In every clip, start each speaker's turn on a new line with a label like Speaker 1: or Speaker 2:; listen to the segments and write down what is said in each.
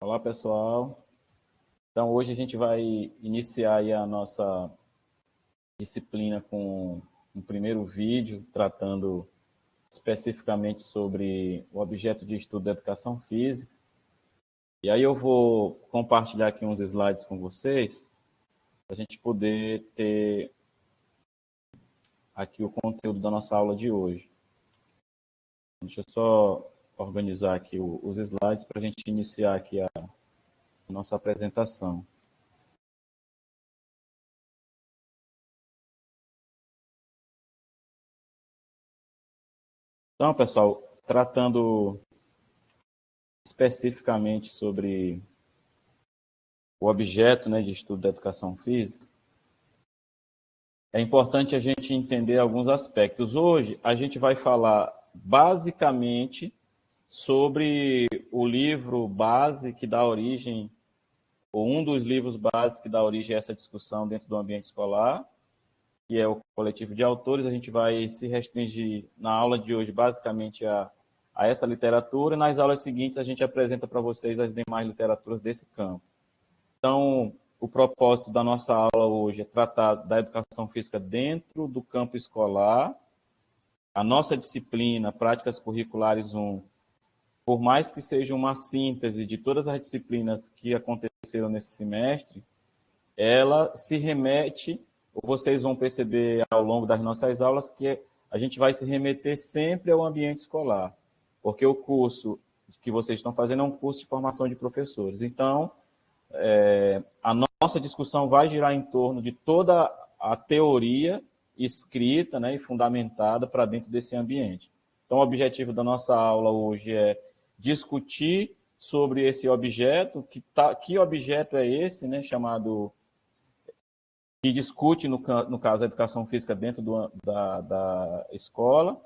Speaker 1: Olá, pessoal. Então, hoje a gente vai iniciar aí a nossa disciplina com um primeiro vídeo tratando especificamente sobre o objeto de estudo da educação física. E aí eu vou compartilhar aqui uns slides com vocês para a gente poder ter aqui o conteúdo da nossa aula de hoje. Deixa eu só organizar aqui os slides para a gente iniciar aqui a nossa apresentação. Então, pessoal, tratando especificamente sobre o objeto, de estudo da educação física, é importante a gente entender alguns aspectos. Hoje, a gente vai falar basicamente sobre o livro base que dá origem, ou um dos livros base que dá origem a essa discussão dentro do ambiente escolar, que é o coletivo de autores. A gente vai se restringir na aula de hoje basicamente a essa literatura, e nas aulas seguintes a gente apresenta para vocês as demais literaturas desse campo. Então, o propósito da nossa aula hoje é tratar da educação física dentro do campo escolar. A nossa disciplina, Práticas Curriculares 1, por mais que seja uma síntese de todas as disciplinas que aconteceram nesse semestre, ela se remete, ou vocês vão perceber ao longo das nossas aulas, que a gente vai se remeter sempre ao ambiente escolar, porque o curso que vocês estão fazendo é um curso de formação de professores. Então, a nossa discussão vai girar em torno de toda a teoria escrita, e fundamentada para dentro desse ambiente. Então, o objetivo da nossa aula hoje é discutir sobre esse objeto, que objeto é esse, chamado, que discute, no caso, a educação física dentro da escola,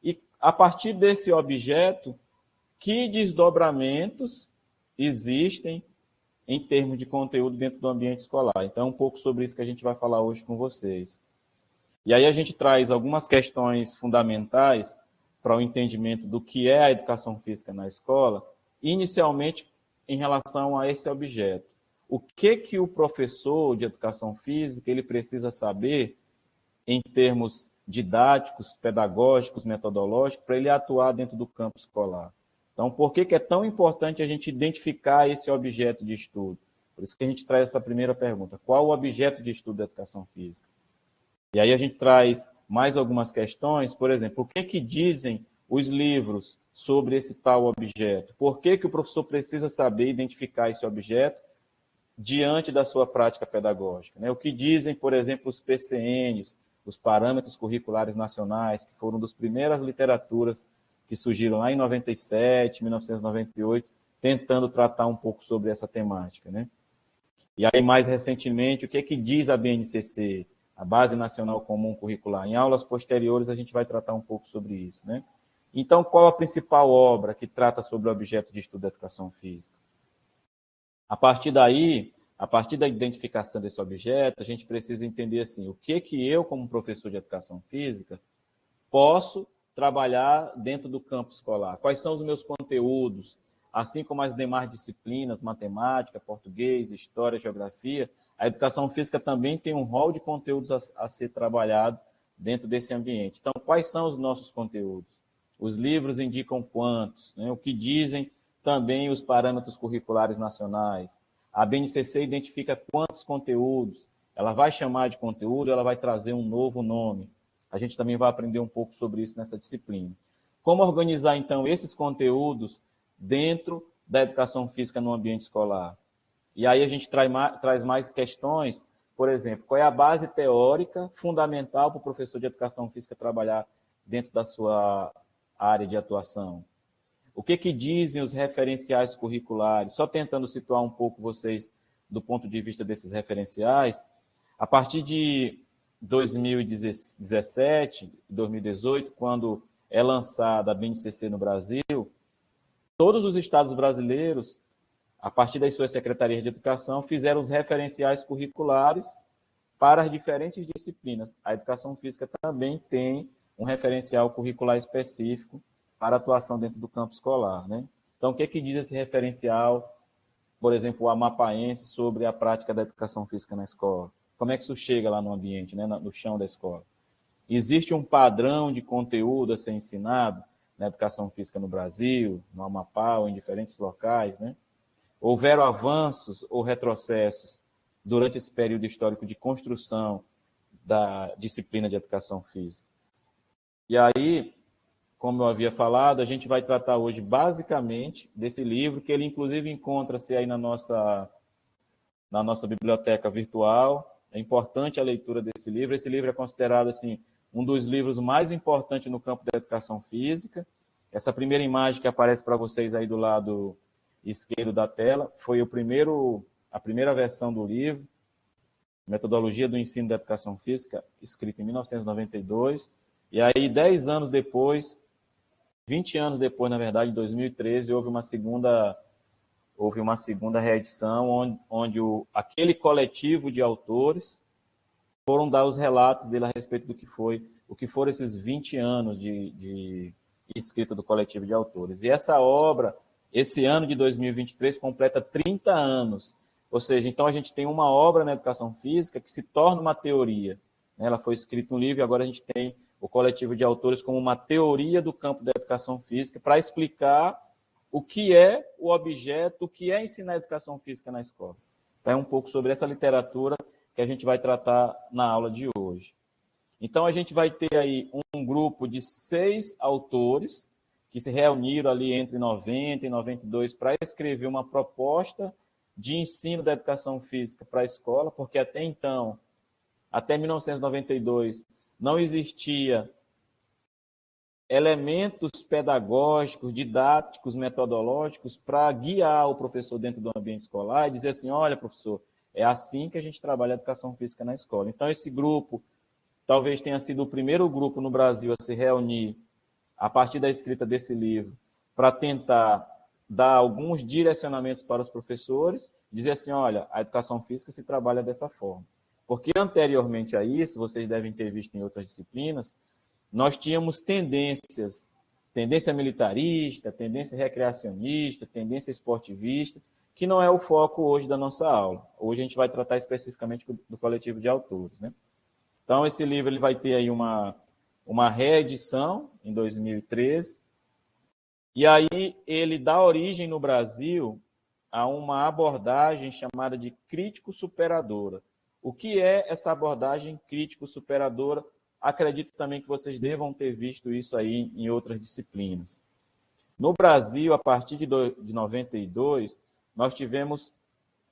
Speaker 1: e a partir desse objeto, que desdobramentos existem em termos de conteúdo dentro do ambiente escolar. Então, é um pouco sobre isso que a gente vai falar hoje com vocês. E aí a gente traz algumas questões fundamentais para o entendimento do que é a educação física na escola, inicialmente em relação a esse objeto. O que o professor de educação física ele precisa saber em termos didáticos, pedagógicos, metodológicos, para ele atuar dentro do campo escolar. Então, por que é tão importante a gente identificar esse objeto de estudo? Por isso que a gente traz essa primeira pergunta. Qual o objeto de estudo da educação física? E aí a gente traz mais algumas questões, por exemplo, o que dizem os livros sobre esse tal objeto? Por que o professor precisa saber identificar esse objeto diante da sua prática pedagógica? O que dizem, por exemplo, os PCNs, os Parâmetros Curriculares Nacionais, que foram das primeiras literaturas que surgiram lá em 97, 1998, tentando tratar um pouco sobre essa temática, E aí, mais recentemente, o que diz a BNCC, a Base Nacional Comum Curricular? Em aulas posteriores, a gente vai tratar um pouco sobre isso, Então, qual a principal obra que trata sobre o objeto de estudo da educação física? A partir daí, a partir da identificação desse objeto, a gente precisa entender assim, o que eu, como professor de educação física, posso trabalhar dentro do campo escolar? Quais são os meus conteúdos? Assim como as demais disciplinas, matemática, português, história, geografia, a educação física também tem um rol de conteúdos a ser trabalhado dentro desse ambiente. Então, quais são os nossos conteúdos? Os livros indicam quantos? O que dizem também os parâmetros curriculares nacionais? A BNCC identifica quantos conteúdos? Ela vai chamar de conteúdo, ela vai trazer um novo nome. A gente também vai aprender um pouco sobre isso nessa disciplina. Como organizar, então, esses conteúdos dentro da educação física no ambiente escolar? E aí a gente traz mais questões, por exemplo, qual é a base teórica fundamental para o professor de educação física trabalhar dentro da sua área de atuação? O que dizem os referenciais curriculares? Só tentando situar um pouco vocês do ponto de vista desses referenciais, a partir de 2017, 2018, quando é lançada a BNCC no Brasil, todos os estados brasileiros, a partir das suas secretarias de educação, fizeram os referenciais curriculares para as diferentes disciplinas. A educação física também tem um referencial curricular específico para atuação dentro do campo escolar, Então, o que diz esse referencial por exemplo, o amapaense sobre a prática da educação física na escola? Como é que isso chega lá no ambiente, né, no chão da escola? Existe um padrão de conteúdo a ser ensinado na educação física no Brasil, no Amapá ou em diferentes locais, né? Houveram avanços ou retrocessos durante esse período histórico de construção da disciplina de educação física. E aí, como eu havia falado, a gente vai tratar hoje basicamente desse livro, que ele inclusive encontra-se aí na nossa biblioteca virtual. É importante a leitura desse livro. Esse livro é considerado assim um dos livros mais importantes no campo da educação física. Essa primeira imagem que aparece para vocês aí do lado esquerdo da tela foi a primeira versão do livro, Metodologia do Ensino da Educação Física, escrito em 1992. E aí, 10 anos depois, 20 anos depois, na verdade, em 2013, houve uma segunda reedição, onde aquele coletivo de autores foram dar os relatos dele a respeito o que foram esses 20 anos de escrita do coletivo de autores. E essa obra, esse ano de 2023, completa 30 anos. Ou seja, então a gente tem uma obra na educação física que se torna uma teoria. Ela foi escrita um livro e agora a gente tem o coletivo de autores como uma teoria do campo da educação física para explicar o que é o objeto, o que é ensinar educação física na escola. Então, é um pouco sobre essa literatura que a gente vai tratar na aula de hoje. Então, a gente vai ter aí um grupo de 6 autores que se reuniram ali entre 90 e 92 para escrever uma proposta de ensino da educação física para a escola, porque até então, até 1992, não existia elementos pedagógicos, didáticos, metodológicos para guiar o professor dentro do ambiente escolar e dizer assim, olha, professor, é assim que a gente trabalha a educação física na escola. Então, esse grupo talvez tenha sido o primeiro grupo no Brasil a se reunir a partir da escrita desse livro para tentar dar alguns direcionamentos para os professores, dizer assim, olha, a educação física se trabalha dessa forma. Porque anteriormente a isso, vocês devem ter visto em outras disciplinas, nós tínhamos tendência militarista, tendência recreacionista, tendência esportivista, que não é o foco hoje da nossa aula. Hoje a gente vai tratar especificamente do coletivo de autores, né? Então, esse livro ele vai ter aí uma reedição em 2013, e aí ele dá origem no Brasil a uma abordagem chamada de crítico-superadora. O que é essa abordagem crítico-superadora? Acredito também que vocês devam ter visto isso aí em outras disciplinas. No Brasil, a partir de 92, nós tivemos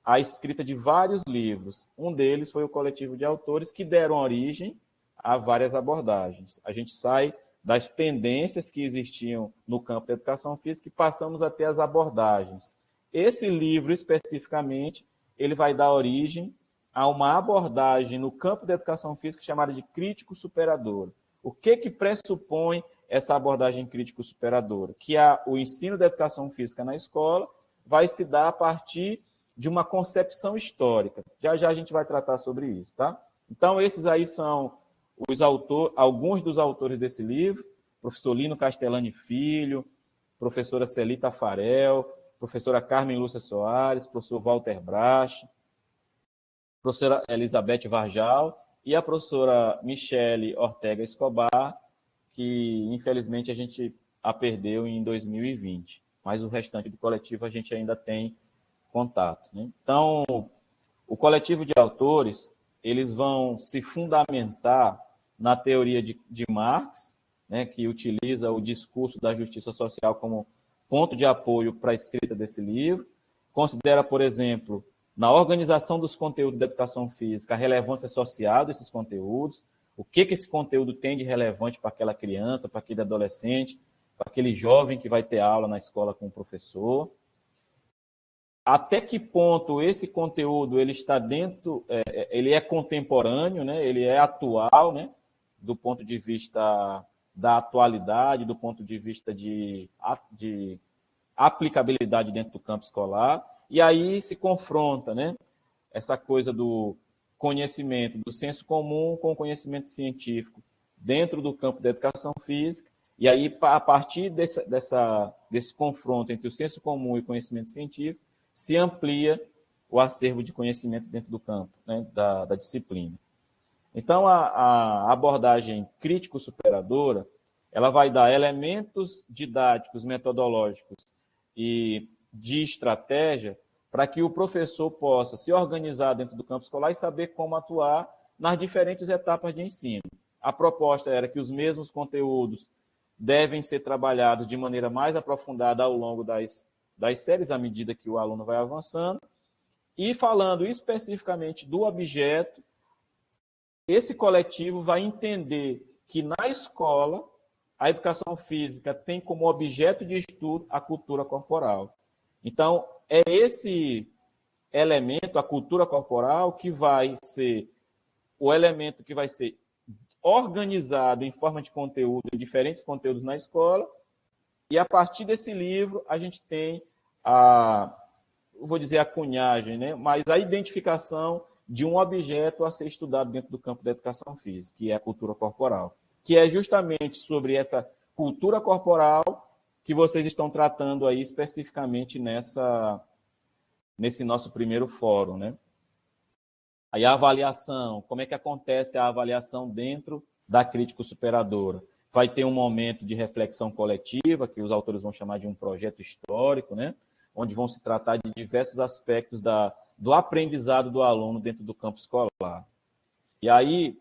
Speaker 1: a escrita de vários livros. Um deles foi o coletivo de autores que deram origem a várias abordagens. A gente sai das tendências que existiam no campo da educação física e passamos a ter as abordagens. Esse livro, especificamente, ele vai dar origem a uma abordagem no campo da educação física chamada de crítico-superadora. O que pressupõe essa abordagem crítico-superadora? Que o ensino da educação física na escola vai se dar a partir de uma concepção histórica. Já já a gente vai tratar sobre isso, tá? Então, esses aí são alguns dos autores desse livro, professor Lino Castellani Filho, professora Celita Farel, professora Carmen Lúcia Soares, professor Walter Brach, professora Elizabeth Varjal e a professora Michele Ortega Escobar, que infelizmente a gente a perdeu em 2020, mas o restante do coletivo a gente ainda tem contato, né? Então, o coletivo de autores, eles vão se fundamentar na teoria de Marx, né, que utiliza o discurso da justiça social como ponto de apoio para a escrita desse livro, considera, por exemplo, na organização dos conteúdos da educação física, a relevância social desses conteúdos, o que esse conteúdo tem de relevante para aquela criança, para aquele adolescente, para aquele jovem que vai ter aula na escola com o professor. Até que ponto esse conteúdo ele está dentro, ele é contemporâneo, né? Ele é atual, né? Do ponto de vista da atualidade, do ponto de vista de aplicabilidade dentro do campo escolar. E aí se confronta, né? Essa coisa do conhecimento, do senso comum com o conhecimento científico dentro do campo da educação física. E aí, a partir desse confronto entre o senso comum e o conhecimento científico, se amplia o acervo de conhecimento dentro do campo, né, da disciplina. Então, a abordagem crítico-superadora, ela vai dar elementos didáticos, metodológicos e de estratégia para que o professor possa se organizar dentro do campo escolar e saber como atuar nas diferentes etapas de ensino. A proposta era que os mesmos conteúdos devem ser trabalhados de maneira mais aprofundada ao longo das séries, à medida que o aluno vai avançando. E falando especificamente do objeto, esse coletivo vai entender que na escola a educação física tem como objeto de estudo a cultura corporal. Então, é esse elemento, a cultura corporal, que vai ser o elemento que vai ser organizado em forma de conteúdo, em diferentes conteúdos na escola, e a partir desse livro a gente tem vou dizer a cunhagem, né? Mas a identificação de um objeto a ser estudado dentro do campo da educação física, que é a cultura corporal, que é justamente sobre essa cultura corporal que vocês estão tratando aí especificamente nesse nosso primeiro fórum, né? Aí a avaliação, como é que acontece a avaliação dentro da crítico-superadora? Vai ter um momento de reflexão coletiva, que os autores vão chamar de um projeto histórico, né? Onde vão se tratar de diversos aspectos do aprendizado do aluno dentro do campo escolar. E aí,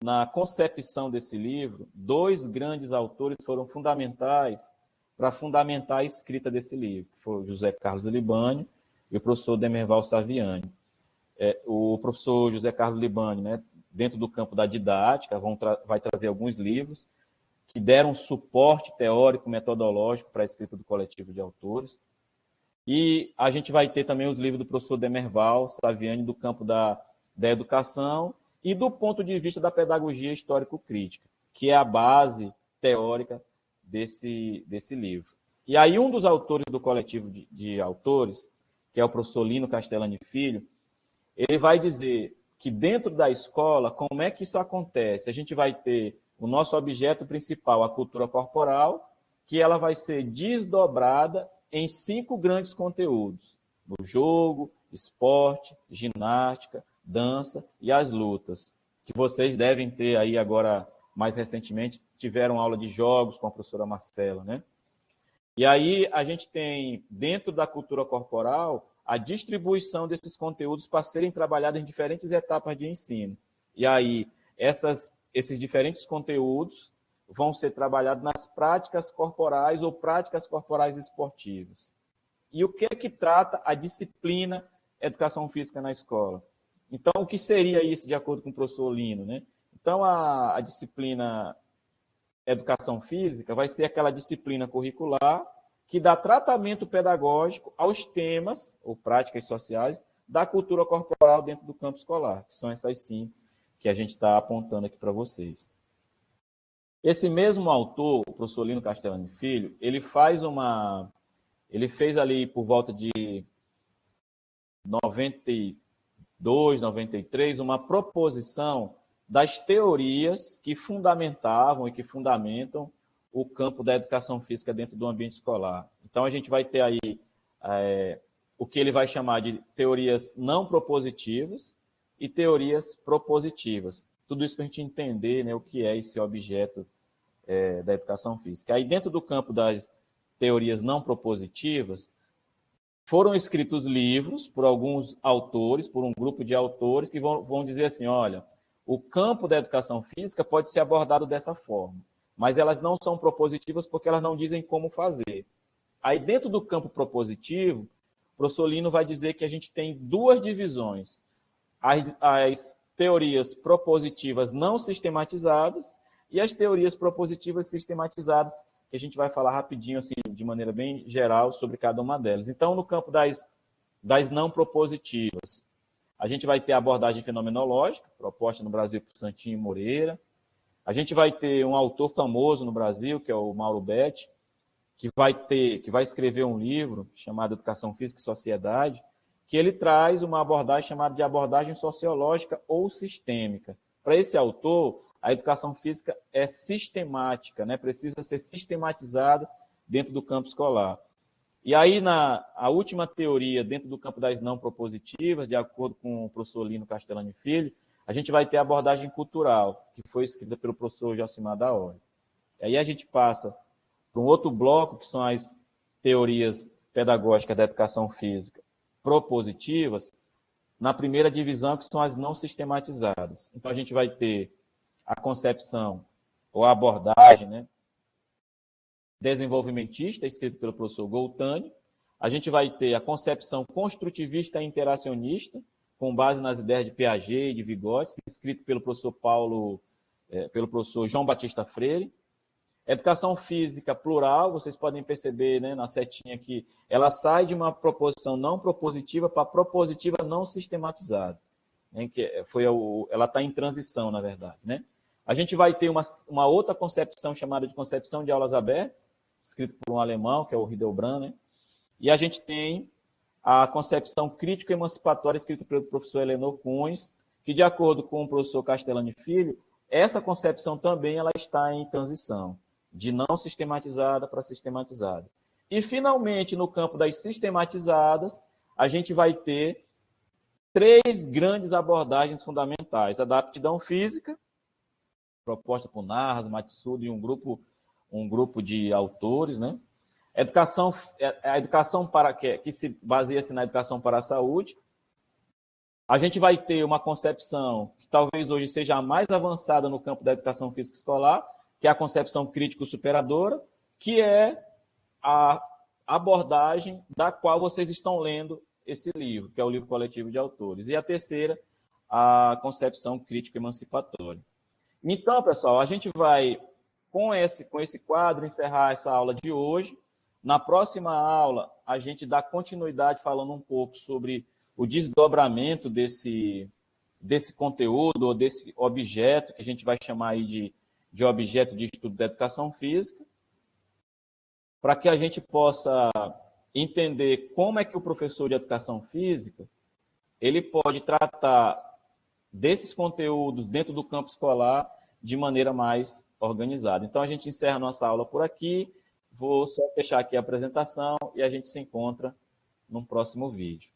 Speaker 1: na concepção desse livro, 2 grandes autores foram fundamentais para fundamentar a escrita desse livro, que foi o José Carlos Libânio e o professor Demerval Saviani. O professor José Carlos Libânio, né, dentro do campo da didática, vai trazer alguns livros que deram suporte teórico, metodológico para a escrita do coletivo de autores. E a gente vai ter também os livros do professor Demerval Saviani, do campo da educação e do ponto de vista da pedagogia histórico-crítica, que é a base teórica desse livro. E aí um dos autores do coletivo de autores, que é o professor Lino Castellani Filho, ele vai dizer que dentro da escola, como é que isso acontece? A gente vai ter o nosso objeto principal, a cultura corporal, que ela vai ser desdobrada em 5 grandes conteúdos: no jogo, esporte, ginástica, dança e as lutas, que vocês devem ter aí agora, mais recentemente, tiveram aula de jogos com a professora Marcela, né? E aí a gente tem, dentro da cultura corporal, a distribuição desses conteúdos para serem trabalhados em diferentes etapas de ensino. E aí, esses diferentes conteúdos vão ser trabalhados nas práticas corporais ou práticas corporais esportivas. E o que é que trata a disciplina Educação Física na escola? Então, o que seria isso, de acordo com o professor Lino, né? Então, a disciplina Educação Física vai ser aquela disciplina curricular que dá tratamento pedagógico aos temas ou práticas sociais da cultura corporal dentro do campo escolar, que são essas 5 que a gente está apontando aqui para vocês. Esse mesmo autor, o professor Lino Castellani Filho, ele fez ali por volta de 92, 93, uma proposição das teorias que fundamentavam e que fundamentam o campo da educação física dentro do ambiente escolar. Então, a gente vai ter aí o que ele vai chamar de teorias não propositivas e teorias propositivas. Tudo isso para a gente entender, né, o que é esse objeto da educação física. Aí, dentro do campo das teorias não propositivas, foram escritos livros por alguns autores, por um grupo de autores, que vão dizer assim, olha, o campo da educação física pode ser abordado dessa forma, mas elas não são propositivas porque elas não dizem como fazer. Aí, dentro do campo propositivo, o professor Lino vai dizer que a gente tem 2 divisões. As teorias propositivas não sistematizadas e as teorias propositivas sistematizadas, que a gente vai falar rapidinho, assim, de maneira bem geral, sobre cada uma delas. Então, no campo das não propositivas, a gente vai ter a abordagem fenomenológica, proposta no Brasil por Santinho e Moreira. A gente vai ter um autor famoso no Brasil, que é o Mauro Betti, que vai escrever um livro chamado Educação Física e Sociedade, que ele traz uma abordagem chamada de abordagem sociológica ou sistêmica. Para esse autor, a educação física é sistemática, né? Precisa ser sistematizada dentro do campo escolar. E aí, a última teoria, dentro do campo das não propositivas, de acordo com o professor Lino Castellani Filho, a gente vai ter a abordagem cultural, que foi escrita pelo professor Josimar da Hora. E aí a gente passa para um outro bloco, que são as teorias pedagógicas da educação física propositivas, na primeira divisão, que são as não sistematizadas. Então, a gente vai ter a concepção ou a abordagem, né, desenvolvimentista, escrito pelo professor Goltani. A gente vai ter a concepção construtivista e interacionista, com base nas ideias de Piaget e de Vygotsky, escrito pelo pelo professor João Batista Freire. Educação física plural, vocês podem perceber, né, na setinha aqui, ela sai de uma proposição não propositiva para propositiva não sistematizada. Né, ela está em transição, na verdade. Né? A gente vai ter uma outra concepção chamada de concepção de aulas abertas, escrito por um alemão, que é o Hildebrand, né? E a gente tem a concepção crítico-emancipatória, escrita pelo professor Helenor Cunhes, que, de acordo com o professor Castellani Filho, essa concepção também ela está em transição, de não sistematizada para sistematizada. E, finalmente, no campo das sistematizadas, a gente vai ter 3 grandes abordagens fundamentais. A da aptidão física, proposta por Narras, Matsuda e um grupo de autores, né? A educação que se baseia-se na educação para a saúde. A gente vai ter uma concepção que talvez hoje seja a mais avançada no campo da educação física escolar, que é a concepção crítico-superadora, que é a abordagem da qual vocês estão lendo esse livro, que é o livro coletivo de autores. E a terceira, a concepção crítico-emancipatória. Então, pessoal, a gente vai, com esse quadro, encerrar essa aula de hoje. Na próxima aula, a gente dá continuidade falando um pouco sobre o desdobramento desse conteúdo, ou desse objeto, que a gente vai chamar aí de objeto de estudo da educação física, para que a gente possa entender como é que o professor de educação física ele pode tratar desses conteúdos dentro do campo escolar de maneira mais organizada. Então, a gente encerra a nossa aula por aqui. Vou só fechar aqui a apresentação e a gente se encontra no próximo vídeo.